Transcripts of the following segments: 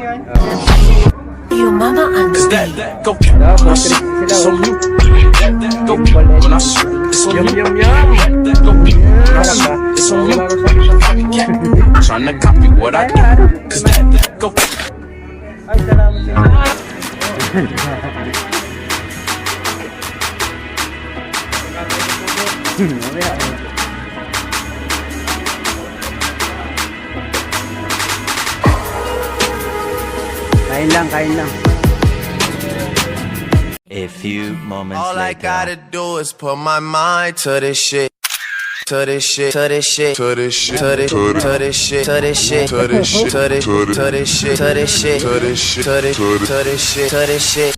Your mama understand. Go. It's on you. Go. It's on Yum, you. yum, yum. Go. Harap ba? It's on you. Wala ko sa Trying to copy what I do. Cause go. Ay, salamat sa inyo. Kain lang, kain lang. A few moments All I later. gotta do is put my mind to this shit. To this shit, to this shit, to this shit, to this shit, to this shit, to this shit, to this shit, to this shit, to this shit, to this shit, to this shit, to this shit.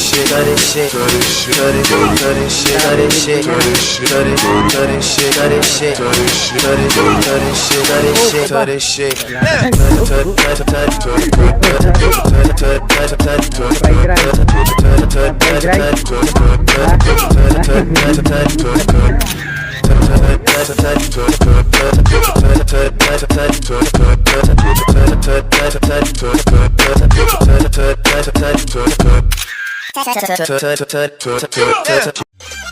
To this shit, to this shit, to this shit, to this shit, to this shit, to this shit, to this shit, to this shit, to this shit, to this shit, to this shit, to this shit.